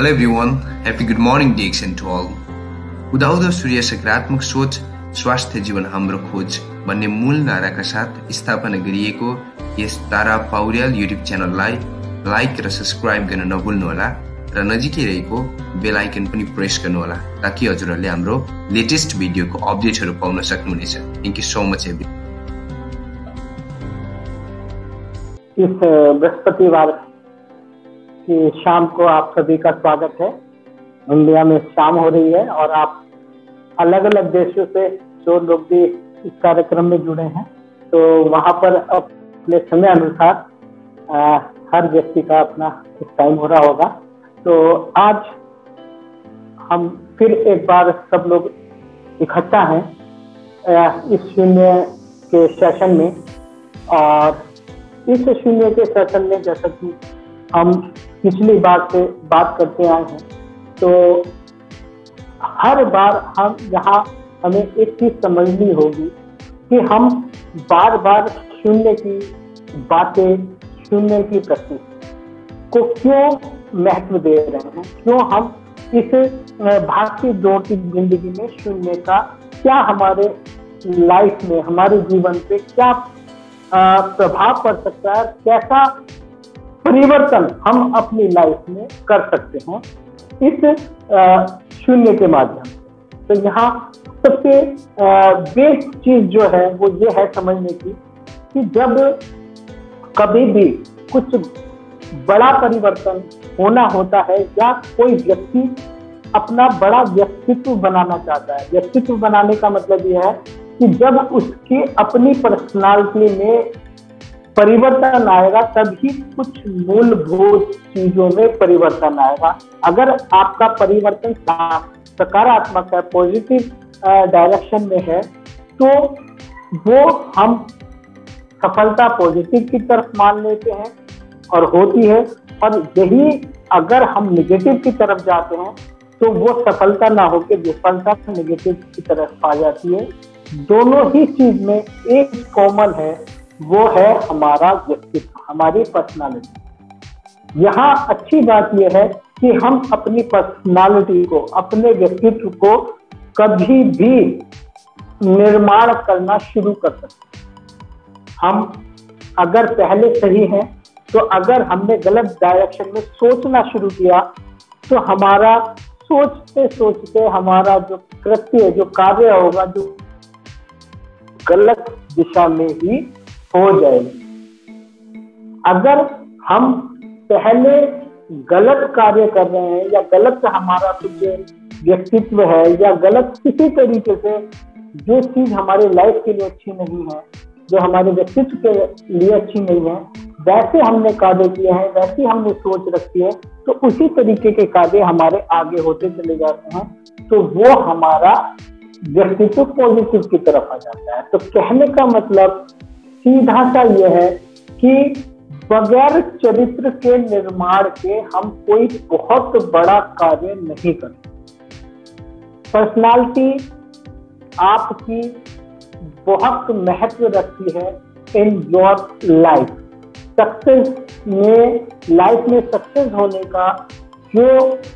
Hello everyone, happy good morning Dixon to all. उदाउँदो सूर्य सकारात्मक सोच स्वास्थ्य जीवन हाम्रो खोज भन्ने मूल नाराका साथ स्थापना गरिएको यस तारा पौड्याल युट्युब च्यानललाई लाइक र सब्स्क्राइब गर्न नभुल्नुहोला र नजिकै रहेको बेल आइकन पनि प्रेस गर्नुहोला ताकि हजुरहरूले हाम्रो लेटेस्ट भिडियोको अपडेटहरू पाउन सक्नुहुनेछ। Thank you so much every. इस बृहस्पतिवार की शाम को आप सभी का स्वागत है। इंडिया में शाम हो रही है और आप अलग अलग देशों से जो लोग भी इस कार्यक्रम में जुड़े हैं तो वहाँ पर अपने समय अनुसार हर व्यक्ति का अपना टाइम हो रहा होगा। तो आज हम फिर एक बार सब लोग इकट्ठा हैं इस शून्य के सेशन में, और इस शून्य के सेशन में जैसा कि हम पिछली बार से बात करते आए हैं तो हर बार हम यहाँ हमें एक चीज समझनी होगी कि हम बार बार शून्य की बातें, शून्य की प्रकृति को क्यों महत्व दे रहे हैं, क्यों हम इस भागती दौड़ती जिंदगी में शून्य का क्या हमारे लाइफ में, हमारे जीवन पे क्या प्रभाव पड़ सकता है, कैसा परिवर्तन हम अपनी लाइफ में कर सकते हैं इस शून्य के माध्यम से। तो यहाँ सबसे बेस्ट चीज जो है वो ये है समझने की कि जब कभी भी कुछ बड़ा परिवर्तन होना होता है या कोई व्यक्ति अपना बड़ा व्यक्तित्व बनाना चाहता है, व्यक्तित्व बनाने का मतलब यह है कि जब उसकी अपनी पर्सनालिटी में परिवर्तन आएगा तभी कुछ मूलभूत चीजों में परिवर्तन आएगा। अगर आपका परिवर्तन सकारात्मक है, पॉजिटिव डायरेक्शन में है तो वो हम सफलता पॉजिटिव की तरफ मान लेते हैं और होती है, और यही अगर हम नेगेटिव की तरफ जाते हैं तो वो सफलता ना होकर विफलता नेगेटिव की तरफ आ जाती है। दोनों ही चीज में एक कॉमन है, वो है हमारा व्यक्तित्व, हमारी पर्सनालिटी। यहाँ अच्छी बात यह है कि हम अपनी पर्सनालिटी को, अपने व्यक्तित्व को कभी भी निर्माण करना शुरू कर सकते हैं। हम अगर पहले सही हैं तो अगर हमने गलत डायरेक्शन में सोचना शुरू किया तो हमारा सोचते सोचते हमारा जो कृत्य, जो कार्य होगा, जो गलत दिशा में ही हो जाएगी। अगर हम पहले गलत कार्य कर रहे हैं या गलत हमारा कुछ व्यक्तित्व है या गलत किसी तरीके से जो चीज हमारे लाइफ के लिए अच्छी नहीं है, जो हमारे व्यक्तित्व के लिए अच्छी नहीं है, वैसे हमने कार्य किए हैं, वैसी हमने सोच रखी है, तो उसी तरीके के कार्य हमारे आगे होते चले जाते हैं तो वो हमारा व्यक्तित्व पॉजिटिव की तरफ आ जाता है। तो कहने का मतलब सीधा सा यह है कि बगैर चरित्र के निर्माण के हम कोई बहुत बड़ा कार्य नहीं करते। पर्सनालिटी आपकी बहुत महत्व रखती है इन योर लाइफ। सक्सेस में, लाइफ में सक्सेस होने का जो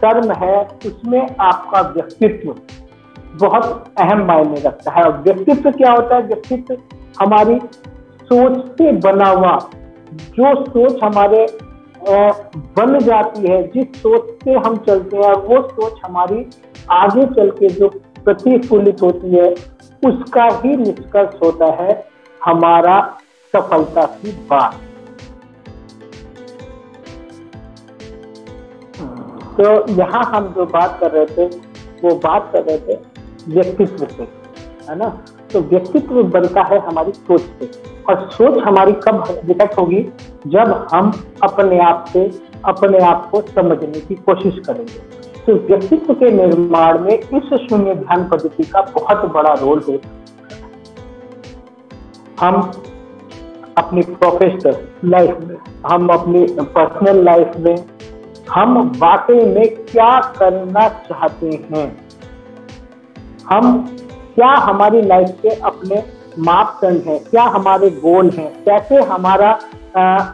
टर्म है उसमें आपका व्यक्तित्व बहुत अहम मायने रखता है। और व्यक्तित्व क्या होता है? व्यक्तित्व हमारी सोच से बना हुआ, जो सोच हमारे बन जाती है, जिस सोच से हम चलते हैं वो सोच हमारी आगे चल के जो प्रतिफलित होती है उसका ही निष्कर्ष होता है हमारा सफलता की बात। तो यहाँ हम जो बात कर रहे थे वो बात कर रहे थे व्यक्तित्व से, है ना। तो व्यक्तित्व बनता है हमारी सोच से, और सोच हमारी कब विकसित होगी? जब हम अपने आप से अपने आप को समझने की कोशिश करेंगे। तो व्यक्तित्व के निर्माण में इस शून्य ध्यान पद्धति का बहुत बड़ा रोल होता है। हम अपनी प्रोफेशनल लाइफ में, हम अपनी पर्सनल लाइफ में हम वाकई में क्या करना चाहते हैं, हम क्या हमारी लाइफ के अपने मापदंड हैं, क्या हमारे गोल हैं, कैसे हमारा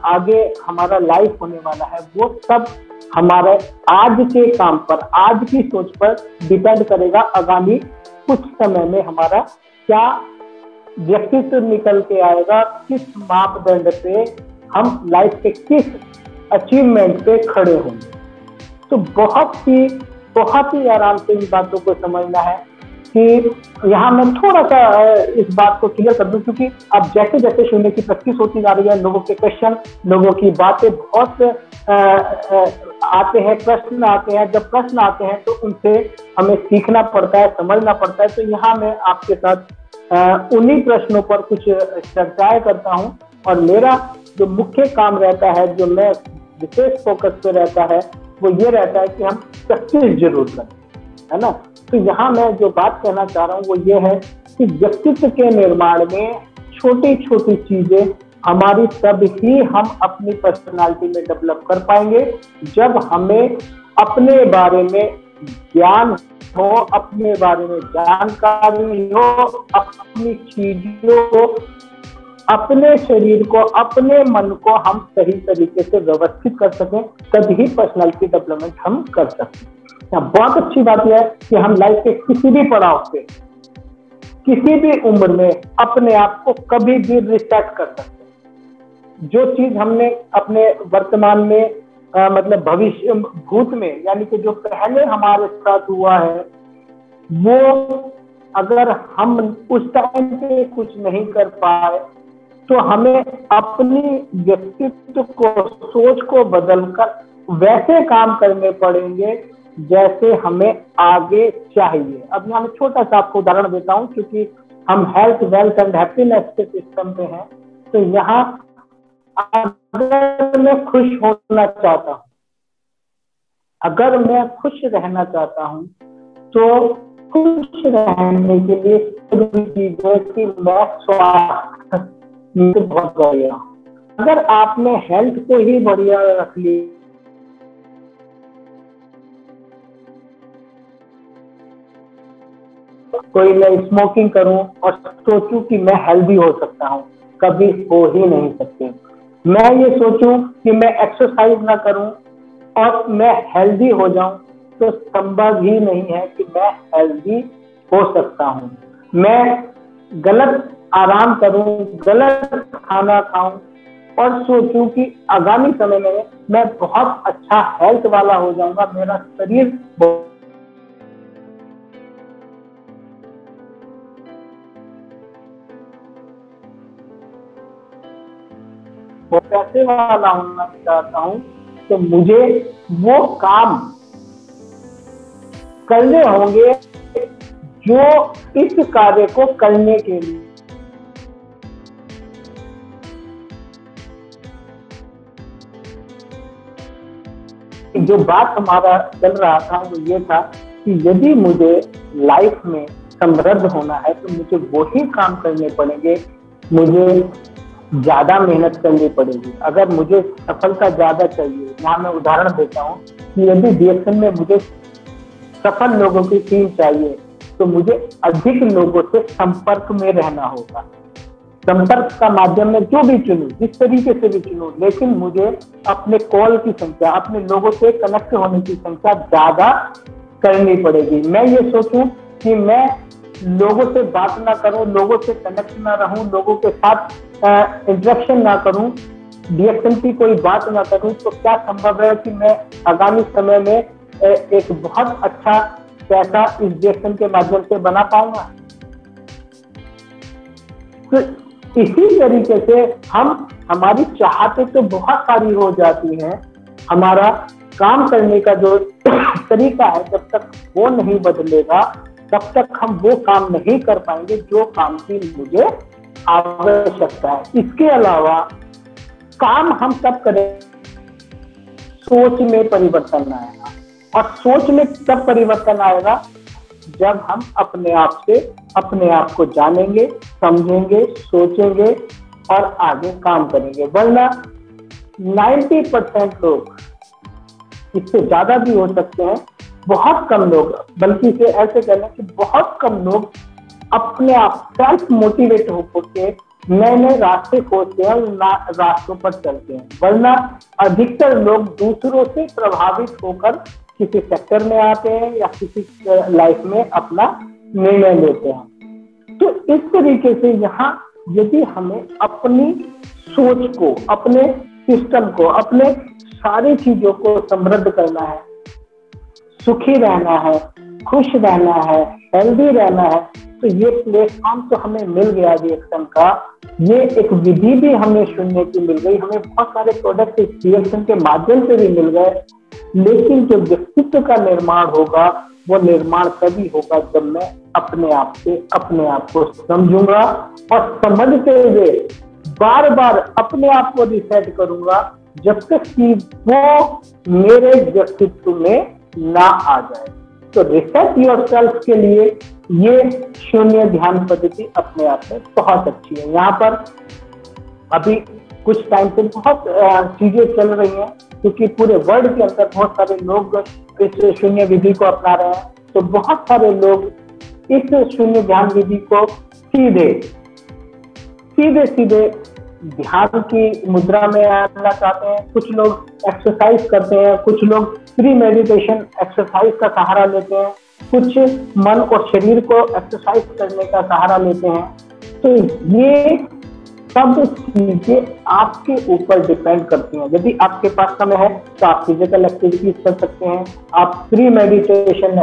आगे हमारा लाइफ होने वाला है, वो सब हमारे आज के काम पर, आज की सोच पर डिपेंड करेगा आगामी कुछ समय में हमारा क्या व्यक्तित्व निकल के आएगा, किस मापदंड पे हम लाइफ के किस अचीवमेंट पे खड़े होंगे। तो बहुत ही आराम से इन बातों को समझना है कि यहाँ मैं थोड़ा सा इस बात को क्लियर कर दूं, क्योंकि अब जैसे जैसे सुनने की प्रैक्टिस होती जा रही है, लोगों के क्वेश्चन, लोगों की बातें बहुत आते हैं, प्रश्न आते हैं। जब प्रश्न आते हैं तो उनसे हमें सीखना पड़ता है, समझना पड़ता है। तो यहाँ मैं आपके साथ उन्हीं प्रश्नों पर कुछ चर्चाएं करता हूँ, और मेरा जो मुख्य काम रहता है, जो मैं विशेष फोकस पे रहता है, वो ये रहता है कि हम प्रैक्टिस जरूर करें, है ना। तो यहाँ मैं जो बात कहना चाह रहा हूँ वो ये है कि व्यक्तित्व के निर्माण में छोटी छोटी चीजें हमारी तब ही हम अपनी पर्सनालिटी में डेवलप कर पाएंगे जब हमें अपने बारे में ज्ञान हो, अपने बारे में जानकारी हो, अपनी चीजों को, अपने शरीर को, अपने मन को हम सही तरीके से व्यवस्थित कर सकें, तभी पर्सनालिटी डेवलपमेंट हम कर सकते हैं। बहुत अच्छी बात यह है कि हम लाइफ के किसी भी पड़ाव पे, किसी भी उम्र में अपने आप को कभी भी रिसेट कर सकते हैं। जो चीज हमने अपने वर्तमान में मतलब भविष्य, भूत में, यानी कि जो पहले हमारे साथ हुआ है, वो अगर हम उस टाइम पे कुछ नहीं कर पाए तो हमें अपनी व्यक्तित्व को, सोच को बदलकर वैसे काम करने पड़ेंगे जैसे हमें आगे चाहिए। अब यहाँ मैं छोटा सा आपको उदाहरण देता हूँ, क्योंकि हम हेल्थ, वेल्थ एंड हैप्पीनेस के सिस्टम पे हैं। तो यहाँ अगर मैं खुश होना चाहता हूँ, अगर मैं खुश रहना चाहता हूँ, तो खुश रहने के लिए जरूरी चीज है कि मैं स्वास्थ्य बहुत बढ़िया। अगर आपने हेल्थ को ही बढ़िया रख ली, कोई मैं स्मोकिंग करूं और सोचूं कि मैं हेल्दी हो सकता हूं, कभी हो ही नहीं सकते। मैं ये सोचूं कि मैं एक्सरसाइज ना करूं और मैं हेल्दी हो जाऊं, तो संभव ही नहीं है कि मैं हेल्दी हो सकता हूं। मैं गलत आराम करूं, गलत खाना खाऊं और सोचूं कि आगामी समय में मैं बहुत अच्छा हेल्थ वाला हो जाऊंगा, मेरा शरीर वो पैसे वाला होना चाहता हूं, तो मुझे वो काम करने होंगे जो इस कार्य को करने के लिए जो बात हमारा चल रहा था वो ये था कि यदि मुझे लाइफ में समृद्ध होना है तो मुझे वही काम करने पड़ेंगे, मुझे ज्यादा मेहनत करनी पड़ेगी। अगर मुझे सफलता ज्यादा चाहिए, यहाँ मैं उदाहरण देता हूँ कि यदि डीएक्शन में मुझे सफल लोगों की टीम चाहिए तो मुझे अधिक लोगों से संपर्क में रहना होगा। संपर्क का माध्यम में जो भी चुनूं, जिस तरीके से भी चुनूं, लेकिन मुझे अपने कॉल की संख्या, अपने लोगों से कनेक्ट होने की संख्या ज्यादा करनी पड़ेगी। मैं ये सोचूं कि मैं लोगों से बात ना करूं, लोगों से कनेक्ट ना रहूं, लोगों के साथ इंटरेक्शन ना करूं, डीएक्शन की कोई बात ना करूं, तो क्या संभव है कि मैं आगामी समय में एक बहुत अच्छा पैसा इस डीएक्शन के माध्यम से बना पाऊंगा। तो इसी तरीके से हमारी चाहतें तो बहुत सारी हो जाती हैं, हमारा काम करने का जो तरीका है जब तक वो नहीं बदलेगा तब तक हम वो काम नहीं कर पाएंगे जो काम की मुझे आवश्यकता है। इसके अलावा काम हम तब करें, सोच में परिवर्तन आएगा, और सोच में तब परिवर्तन आएगा जब हम अपने आप को जानेंगे, समझेंगे, सोचेंगे और आगे काम करेंगे। वरना 90% लोग, इससे ज्यादा भी हो सकते हैं, बहुत कम लोग, बल्कि इसे ऐसे कहना कि बहुत कम लोग अपने आप सेल्फ मोटिवेट होकर नए नए रास्ते खोजते हैं, रास्तों पर चलते हैं। वरना अधिकतर लोग दूसरों से प्रभावित होकर किसी सेक्टर में आते हैं या किसी लाइफ में अपना निर्णय लेते हैं। तो इस तरीके से यहाँ यदि हमें अपनी सोच को, अपने सिस्टम को, अपने सारी चीजों को समृद्ध करना है, सुखी रहना है, खुश रहना है, हेल्दी रहना है, तो ये प्लेटफॉर्म तो हमें मिल गया रिएक्शन का। ये एक विधि भी हमें सुनने की मिल गई, हमें बहुत सारे प्रोडक्ट इस रिएक्शन के माध्यम से भी मिल गए। लेकिन जो व्यक्तित्व का निर्माण होगा वो निर्माण तभी होगा जब मैं अपने आप से अपने आप को समझूंगा और समझते हुए बार बार अपने आप को रिसेट करूंगा, जब तक कि वो मेरे व्यक्तित्व में ना आ जाए। तो रिसेट योरसेल्फ के लिए ये शून्य ध्यान पद्धति अपने आप में बहुत अच्छी है। यहाँ पर अभी कुछ टाइम से बहुत चीजें चल रही हैं, क्योंकि पूरे वर्ल्ड के अंदर बहुत सारे लोग इस शून्य विधि को अपना रहे हैं। तो बहुत सारे लोग इस शून्य ध्यान विधि को सीधे ध्यान की मुद्रा में आना चाहते हैं। कुछ लोग एक्सरसाइज करते हैं, कुछ लोग प्री मेडिटेशन एक्सरसाइज का सहारा लेते हैं, कुछ मन और शरीर को एक्सरसाइज करने का सहारा लेते हैं। तो ये सब चीजें आपके ऊपर डिपेंड करती हैं। यदि आपके पास समय है तो आप फिजिकल एक्टिविटीज कर सकते हैं। आप प्री मेडिटेशन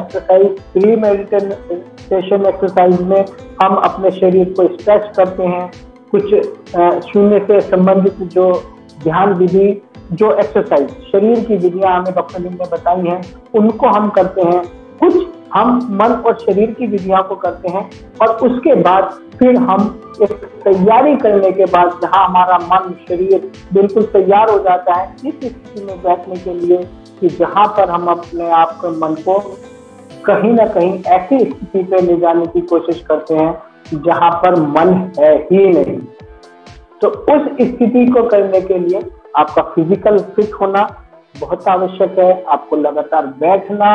एक्सरसाइज में हम अपने शरीर को स्ट्रेच करते हैं। कुछ शून्य से संबंधित जो ध्यान विधि, जो एक्सरसाइज, शरीर की विधियां हमें डॉक्टर लिंग ने बताई हैं, उनको हम करते हैं। कुछ हम मन और शरीर की विधियों को करते हैं और उसके बाद फिर हम एक तैयारी करने के बाद, जहां हमारा मन शरीर बिल्कुल तैयार हो जाता है इस स्थिति में बैठने के लिए कि जहां पर हम अपने आप के मन को कहीं ना कहीं ऐसी स्थिति पे ले जाने की कोशिश करते हैं जहां पर मन है ही नहीं। तो उस स्थिति को करने के लिए आपका फिजिकल फिट होना बहुत आवश्यक है। आपको लगातार बैठना,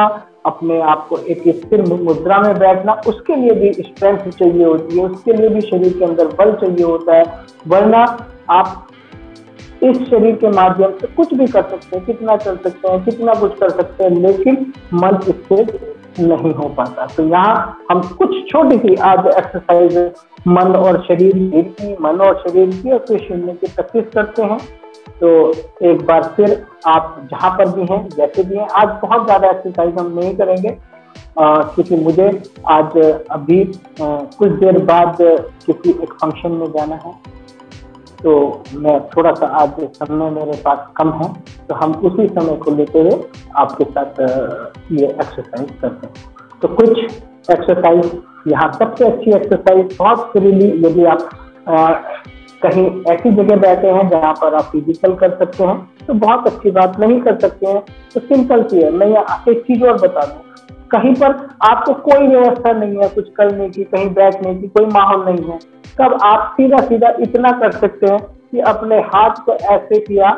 अपने आप को एक स्थिर मुद्रा में बैठना, उसके लिए भी स्ट्रेंथ चाहिए होती है, उसके लिए भी शरीर के अंदर बल चाहिए होता है। वरना आप इस शरीर के माध्यम से कुछ भी कर सकते हैं, कितना चल सकते हैं, कितना कुछ कर सकते हैं, लेकिन मन स्थिर नहीं हो पाता। तो यहाँ हम कुछ छोटी सी आज एक्सरसाइज मन और शरीर की और फिर शून्य की प्रैक्टिस करते हैं। तो एक बार फिर आप जहां पर भी हैं, जैसे भी हैं, आज बहुत ज्यादा एक्सरसाइज हम नहीं करेंगे क्योंकि मुझे आज अभी कुछ देर बाद किसी एक फंक्शन में जाना है। तो मैं थोड़ा सा आज समय मेरे पास कम है, तो हम उसी समय को लेते हुए आपके साथ ये एक्सरसाइज करते हैं। तो कुछ एक्सरसाइज यहाँ सबसे अच्छी एक्सरसाइज, बहुत फ्रीली, यदि आप कहीं ऐसी जगह बैठे हैं जहाँ पर आप फिजिकल कर सकते हैं तो बहुत अच्छी बात। नहीं कर सकते हैं तो सिंपल सी है। मैं एक चीज और बता दूं, कहीं पर आपको कोई व्यवस्था नहीं है कुछ करने की, कहीं बैठने की कोई माहौल नहीं है, तब आप सीधा इतना कर सकते हैं कि अपने हाथ को ऐसे किया,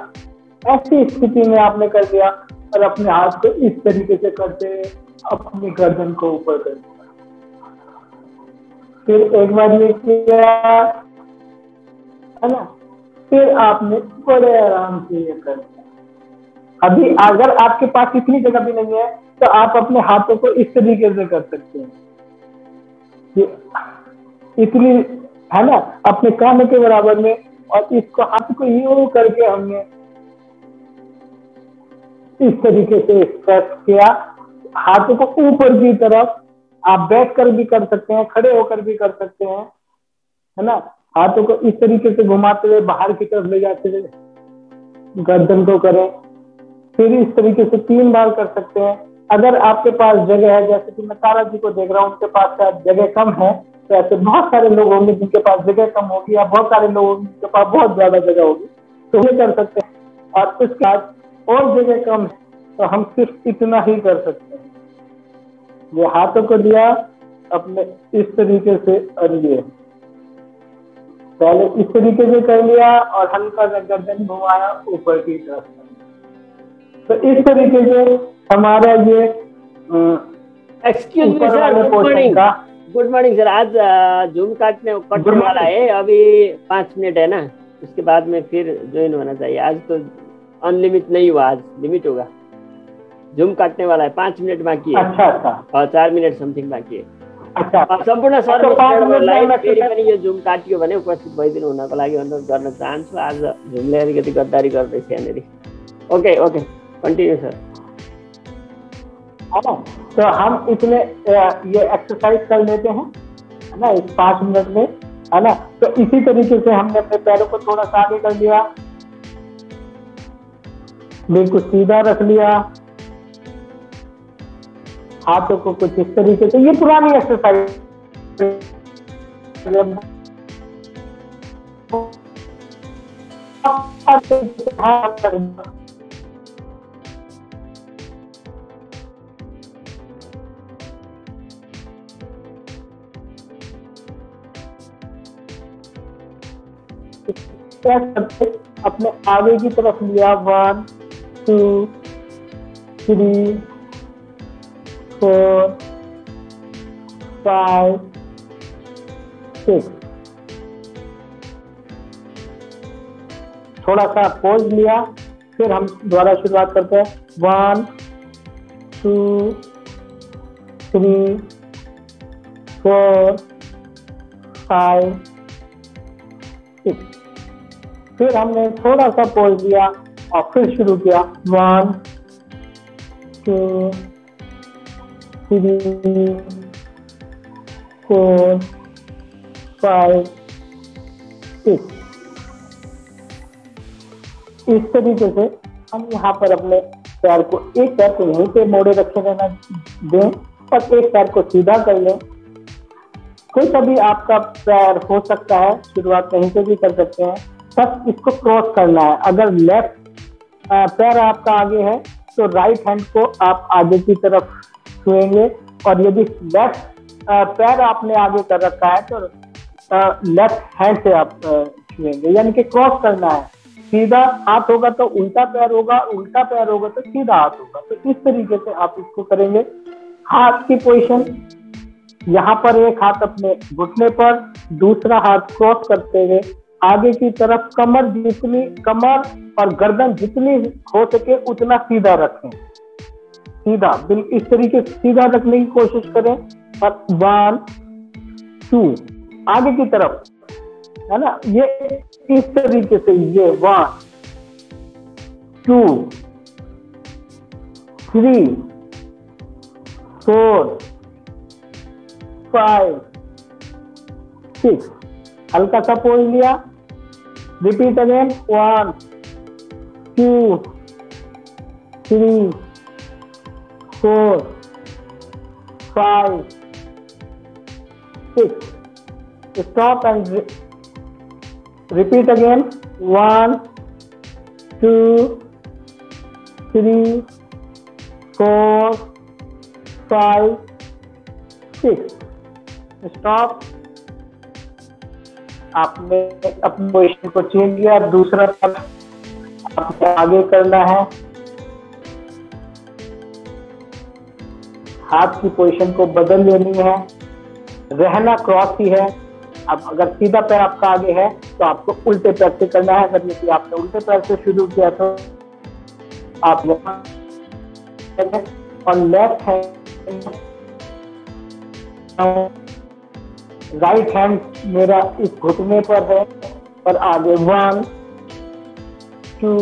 ऐसी स्थिति में आपने कर दिया और अपने हाथ को इस तरीके से करते अपनी गर्दन को ऊपर कर दिया। फिर एक बार ये किया है ना, फिर आपने बड़े आराम से ये कर दिया। अभी अगर आपके पास इतनी जगह भी नहीं है तो आप अपने हाथों को इस तरीके से कर सकते हैं, इतनी है ना, अपने कान के बराबर में, और इसको हाथ को यूं करके हमने इस तरीके से स्ट्रेच किया, हाथों को ऊपर की तरफ। आप बैठकर भी कर सकते हैं, खड़े होकर भी कर सकते हैं, है ना। हाथों को इस तरीके से घुमाते हुए बाहर की तरफ ले जाते हुए गर्दन को करें। फिर इस तरीके से 3 बार कर सकते हैं। अगर आपके पास जगह है, जैसे कि मैं तारा जी को देख रहा हूँ, उनके पास शायद जगह कम है, तो ऐसे बहुत सारे लोग होंगे जिनके पास जगह कम होगी, या बहुत सारे लोग होंगे जिनके पास बहुत ज्यादा जगह होगी, तो ये कर सकते हैं। और उसके बाद और जगह कम है तो हम सिर्फ इतना ही कर सकते हैं। ये हाथों को दिया अपने इस तरीके से, और ये पहले इस तरीके से कर लिया और हल्का सा गर्दन घुमाया ऊपर की तरफ। तो इस तरीके से हमारा ये एक्सक्यूज मी सर, पोर्शन का गुड मॉर्निंग सर। आज जूम कटने वाला है, अभी 5 मिनट है ना, उसके बाद में फिर ज्वाइन होना चाहिए। आज तो अनलिमिट नहीं हुआ, आज लिमिट होगा। जूम काट्ने वाला है, 5 मिनट बाँकी है। अच्छा 4 मिनट समथिङ बाँकी है। अच्छा सम्पूर्ण सर्वलाई फेरि पनि यो जुम काटियो भने उपस्थित भइदिनु हुनको लागि अनुरोध गर्न चाहन्छु। आज जुमले अलिकति गद्दारी गर्दैछ यहाँनिर। Okay okay, continue sir. तो हम इसमें ये एक्सरसाइज कर लेते हैं, है ना, इस 5 मिनट में, है ना। तो इसी तरीके से हमने अपने पैरों को थोड़ा सा आगे कर लिया, बिल्कुल सीधा रख लिया, हाथों को कुछ इस तरीके से। ये पुरानी एक्सरसाइज अपने आगे की तरफ लिया, 1 2 3 4 5 6। थोड़ा सा पॉज लिया, फिर हम दोबारा शुरुआत करते हैं। 1 2 3 4 5 6। फिर हमने थोड़ा सा पॉज लिया और फिर शुरू किया। 1 2 3 4 5 6। इस तरीके से हम यहाँ पर अपने पैर को, एक पैर को यहीं पे मोड़े रखे रहना दें और एक पैर को सीधा कर लें। कोई कभी आपका पैर हो सकता है, शुरुआत कहीं से भी कर सकते हैं, बस इसको क्रॉस करना है। अगर लेफ्ट पैर आपका आगे है तो राइट हैंड को आप आगे की तरफ छुएंगे, और यदि लेफ्ट पैर आपने आगे कर रखा है तो लेफ्ट हैंड से आप छुएंगे, यानी कि क्रॉस करना है। सीधा हाथ होगा तो उल्टा पैर होगा, उल्टा पैर होगा तो सीधा हाथ होगा। तो इस तरीके से आप इसको करेंगे। हाथ की पोजीशन, यहाँ पर एक हाथ अपने घुटने पर, दूसरा हाथ क्रॉस करते हुए आगे की तरफ, कमर और गर्दन जितनी हो सके उतना सीधा रखें। सीधा, बिल्कुल इस तरीके से सीधा रखने की कोशिश करें। और 1 2 आगे की तरफ, है ना, ये इस तरीके से, ये 1 2 3 4 5 6। हल्का सा पोज लिया, repeat again. 1 2 3 4 5 6। Stop and repeat again. 1 2 3 4 5 6। Stop। आपने अपनी पोजीशन को चेंज किया, दूसरा आपको आगे करना है। हाथ की पोजीशन को बदल लेनी है, रहना क्रॉस ही है। अब अगर सीधा पैर आपका आगे है तो आपको उल्टे पैर से करना है। अगर यदि आपने उल्टे पैर से शुरू किया तो आप और लेफ्ट हैंड, राइट हैंड मेरा इस घुटने पर है और आगे 1 2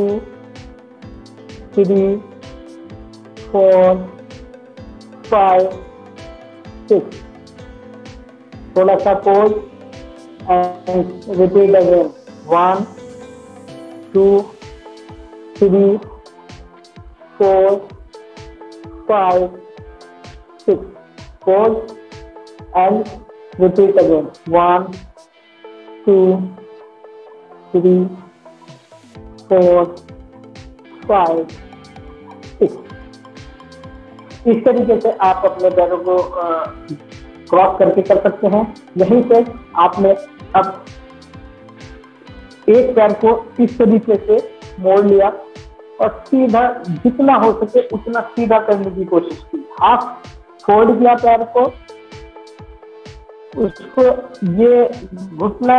3 4 5 6। थोड़ा सा pose and repeat again. 1 2 3 4 5 6। Pause and repeat again. 1 2 3 4 5 6। इस तरीके से आप अपने पैरों को क्रॉस करके कर सकते हैं। यहीं से आपने अब एक पैर को इस तरीके से मोड़ लिया और सीधा, जितना हो सके उतना सीधा करने की कोशिश की। हाथ फोल्ड किया पैर को उसको ये घुटना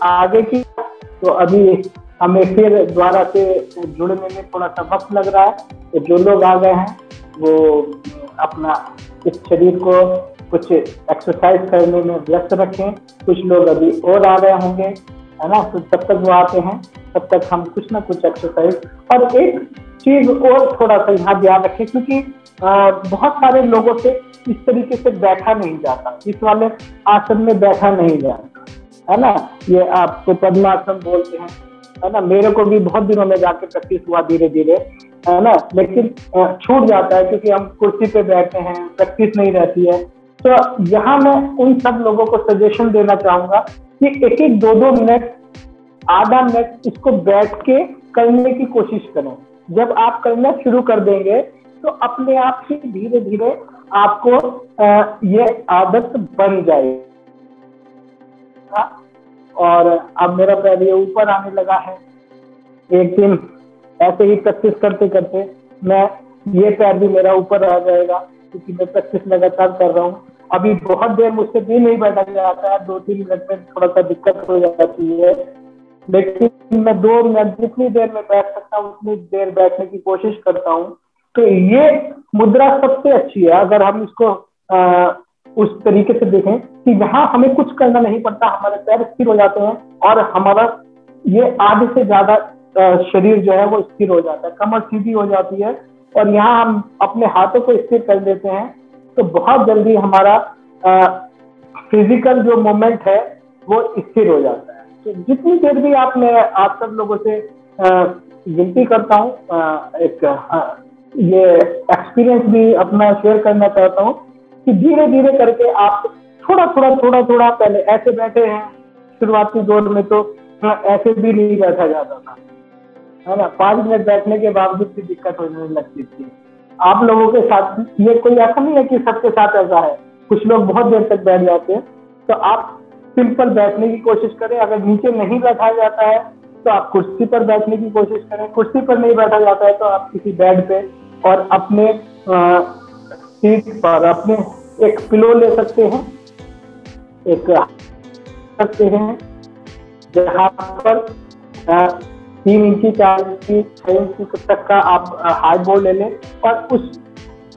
आगे की, तो अभी हमें फिर दोबारा से जुड़ने में थोड़ा सा वक्त लग रहा है। तो जो लोग आ गए हैं वो अपना इस शरीर को कुछ एक्सरसाइज करने में व्यस्त रखें। कुछ लोग अभी और आ रहे होंगे, है ना, तो तब तक वो आते हैं तब तक हम कुछ ना कुछ एक्सरसाइज। और एक चीज और थोड़ा सा यहाँ ध्यान रखें, क्योंकि बहुत सारे लोगों से इस तरीके से बैठा नहीं जाता, इस वाले आसन में बैठा नहीं जाता, है ना। ये आपको पद्मासन बोलते हैं, है ना। मेरे को भी बहुत दिनों में जाके प्रैक्टिस हुआ धीरे धीरे, है ना, लेकिन छूट जाता है क्योंकि हम कुर्सी पे बैठे हैं, प्रैक्टिस नहीं रहती है। तो यहाँ मैं उन सब लोगों को सजेशन देना चाहूंगा कि एक एक 2-2 मिनट, आधा मिनट इसको बैठ के करने की कोशिश करें। जब आप करना शुरू कर देंगे तो अपने आप ही धीरे धीरे आपको ये आदत बन जाएगी। और अब मेरा पैर ये ऊपर आने लगा है। एक दिन ऐसे ही प्रैक्टिस करते करते मैं ये पैर भी मेरा ऊपर आ जाएगा, क्योंकि मैं प्रैक्टिस लगातार कर रहा हूँ। अभी बहुत देर मुझसे भी नहीं बैठा जाता है, 2-3 मिनट में थोड़ा सा दिक्कत हो जाती है, लेकिन मैं 2 मिनट जितनी देर में बैठ सकता हूँ उतनी देर बैठने की कोशिश करता हूँ। तो ये मुद्रा सबसे अच्छी है अगर हम इसको उस तरीके से देखें कि यहाँ हमें कुछ करना नहीं पड़ता, हमारे पैर स्थिर हो जाते हैं और हमारा ये आधे से ज्यादा शरीर जो है वो स्थिर हो जाता है, कमर सीधी हो जाती है। और यहाँ हम अपने हाथों को स्थिर कर देते हैं तो बहुत जल्दी हमारा फिजिकल जो मूवमेंट है वो स्थिर हो जाता है। तो जितनी देर भी आप सब लोगों से विनती करता हूँ, ये एक्सपीरियंस भी अपना शेयर करना चाहता हूँ कि धीरे धीरे करके आप थोड़ा थोड़ा पहले ऐसे बैठे हैं, शुरुआती दौर में तो ऐसे भी नहीं बैठा जाता था, है ना। 5 मिनट बैठने के बावजूद भी दिक्कत होने लगती थी। आप लोगों के साथ ये कोई ऐसा नहीं है कि सबके साथ ऐसा है, कुछ लोग बहुत देर तक बैठ जाते हैं। तो आप सिंपल बैठने की कोशिश करें। अगर नीचे नहीं बैठा जाता है तो आप कुर्सी पर बैठने की कोशिश करें। कुर्सी पर नहीं बैठा जाता है तो आप किसी बेड पे और अपने सीट पर अपने एक पिलो ले सकते हैं, एक सकते हैं जहाँ पर 3 इंची 4 इंची 6 इंची तक का आप हाई बोर्ड ले लें और उस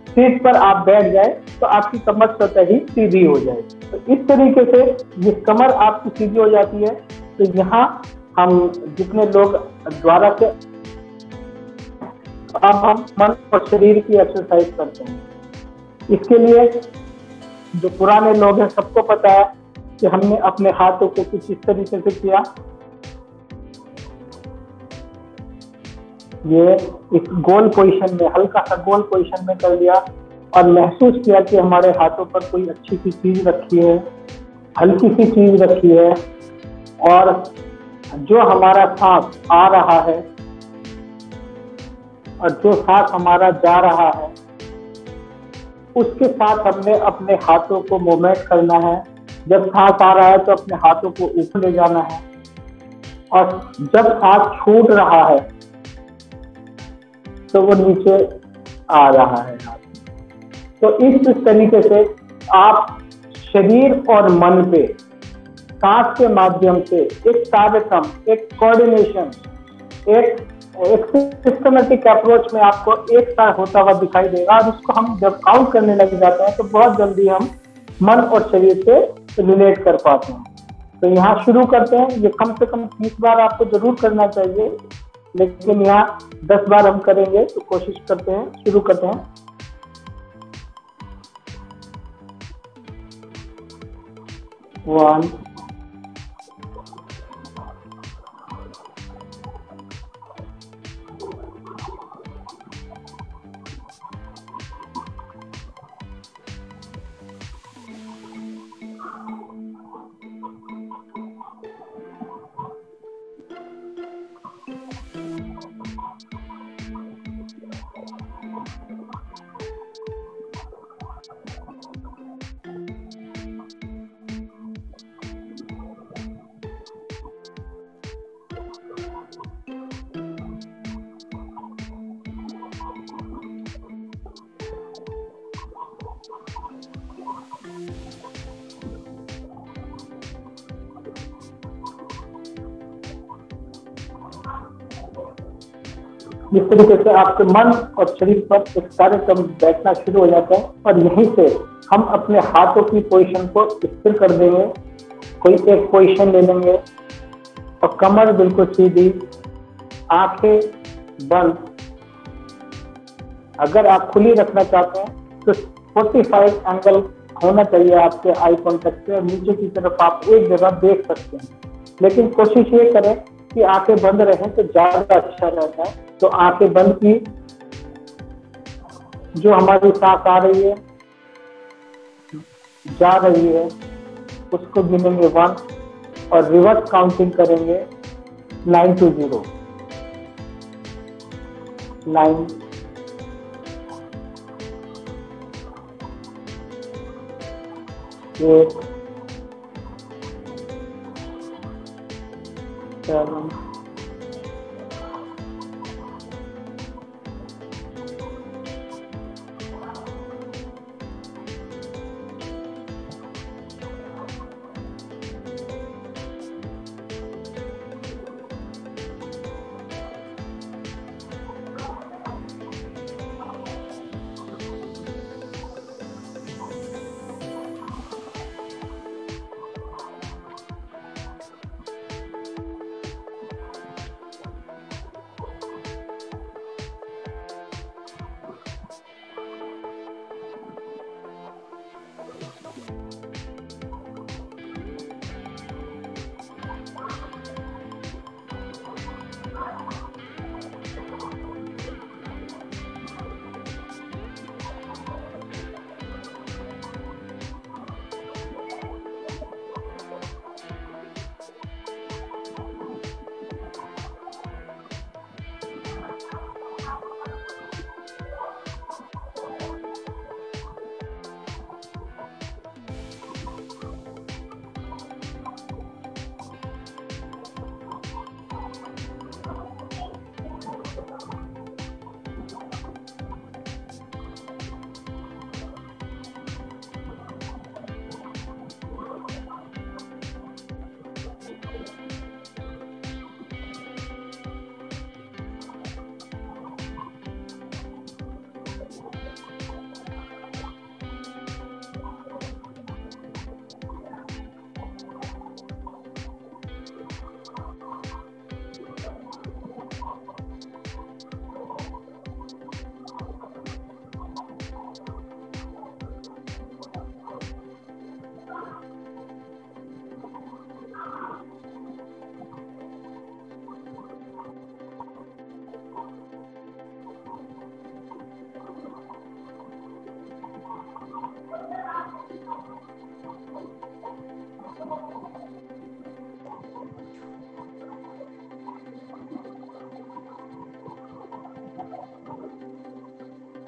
सीट पर आप बैठ जाए तो आपकी कमर स्वतः ही सीधी हो जाए। तो इस तरीके से ये कमर आपकी सीधी हो जाती है। तो यहाँ हम जितने लोग द्वारा से अब हम मन और शरीर की एक्सरसाइज करते हैं। इसके लिए जो पुराने लोग हैं सबको पता है कि हमने अपने हाथों को कुछ इस तरीके से किया, ये इस गोल पोजीशन में, हल्का सा गोल पोजीशन में कर लिया और महसूस किया कि हमारे हाथों पर कोई अच्छी सी चीज रखी है, हल्की सी चीज रखी है और जो हमारा सांस आ रहा है और जो सांस हमारा जा रहा है उसके साथ हमने अपने हाथों को मूवमेंट करना है। जब सांस आ रहा है तो अपने हाथों को ऊपर ले जाना है और जब सांस छूट रहा है तो वो नीचे आ रहा है हाथ। तो इस तरीके से आप शरीर और मन पे सांस के माध्यम से एक तारतम, एक कोऑर्डिनेशन, एक सिस्टमेटिक अप्रोच में आपको एक साथ होता हुआ दिखाई देगा। और उसको हम जब काउंट करने लग जाते हैं तो बहुत जल्दी हम मन और शरीर से रिलेट कर पाते हैं। तो यहाँ शुरू करते हैं। ये कम से कम 30 बार आपको जरूर करना चाहिए, लेकिन यहाँ 10 बार हम करेंगे तो कोशिश करते हैं। शुरू करते हैं। वन, जिस तरीके से आपके मन और शरीर पर एक कार्यक्रम बैठना शुरू हो जाता है और यहीं से हम अपने हाथों की पोजीशन को स्थिर कर देंगे। कोई एक पोजीशन ले लेंगे और कमर बिल्कुल सीधी, आंखें बंद। अगर आप खुली रखना चाहते हैं तो 45 एंगल होना चाहिए आपके आई कॉन्टेक्ट से, और नीचे की तरफ आप एक जगह देख सकते हैं। लेकिन कोशिश ये करें कि आंखें बंद रहें तो ज्यादा अच्छा रहता है। तो आंखें बंद की, जो हमारी सांस आ रही है जा रही है उसको गिनेंगे 1 और रिवर्स काउंटिंग करेंगे 9 to 0। 9 8 7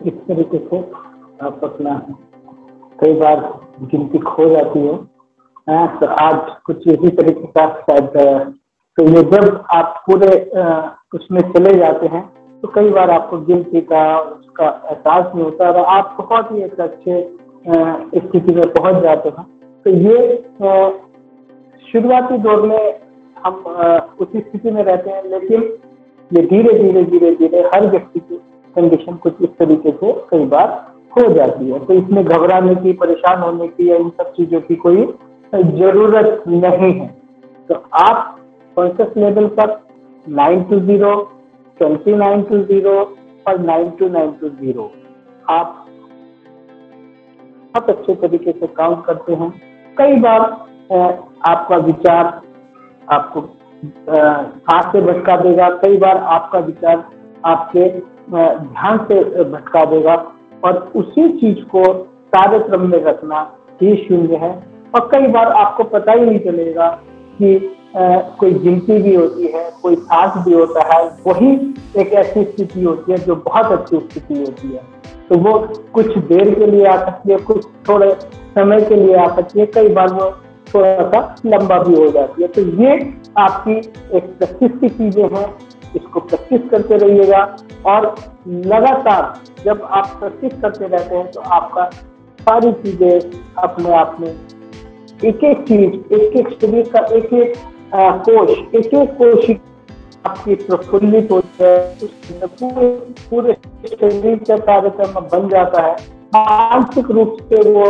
इस तरीके से आप अपना, कई बार गिनती खो जाती है। तो आज कुछ इसी तरीके का शायद, तो ये जब आप पूरे उसमें चले जाते हैं तो कई बार आपको गिनती का उसका एहसास नहीं होता और आप बहुत ही एक अच्छे स्थिति में पहुंच जाते हैं। तो ये शुरुआती दौर में हम उसी स्थिति में रहते हैं, लेकिन ये धीरे धीरे धीरे धीरे हर व्यक्ति की कंडीशन कुछ इस तरीके से कई बार हो जाती है। तो इसमें घबराने की, परेशान होने की या इन सब चीजों की कोई जरूरत नहीं है। तो आप कॉन्शियस लेवल पर 9 to 0, 29 to 0 और 9 to 9 to 0 आप बहुत अच्छे तरीके से काउंट करते हैं। कई बार आपका विचार आपको सांस से भटका देगा, कई बार आपका विचार आपके ध्यान से भटका देगा, और उसी चीज को सारे क्रम में रखना ही शून्य है। और कई बार आपको पता ही नहीं चलेगा कि कोई गिनती भी होती है, कोई सांस भी होता है। वही एक ऐसी स्थिति होती है जो बहुत अच्छी स्थिति होती है। तो वो कुछ देर के लिए आ सकती है, कुछ थोड़े समय के लिए आ सकती है, कई बार वो थोड़ा सा लंबा भी हो जाती है। तो ये आपकी एक प्रैक्टिस की चीजें हैं, इसको प्रैक्टिस करते रहिएगा। और लगातार जब आप प्रैक्टिस करते रहते हैं तो आपका सारी चीजें अपने आप में, एक एक चीज, एक एक शरीर का एक एक कोश, एक एक कोशिका आपकी प्रफुल्लित होती है, पूरे पूरे शरीर का कार्यक्रम बन जाता है। मानसिक रूप से वो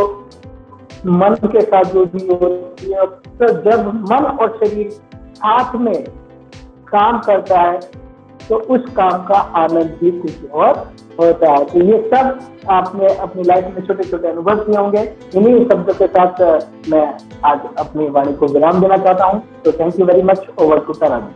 मन के साथ जुड़ी होती है। तो जब मन और शरीर साथ में काम करता है तो उस काम का आनंद भी कुछ और होता है। तो ये सब आपने अपनी लाइफ में छोटे छोटे अनुभव किए होंगे। इन्हीं शब्दों के साथ मैं आज अपनी वाणी को विराम देना चाहता हूँ। तो thank you very much. Over to Taran.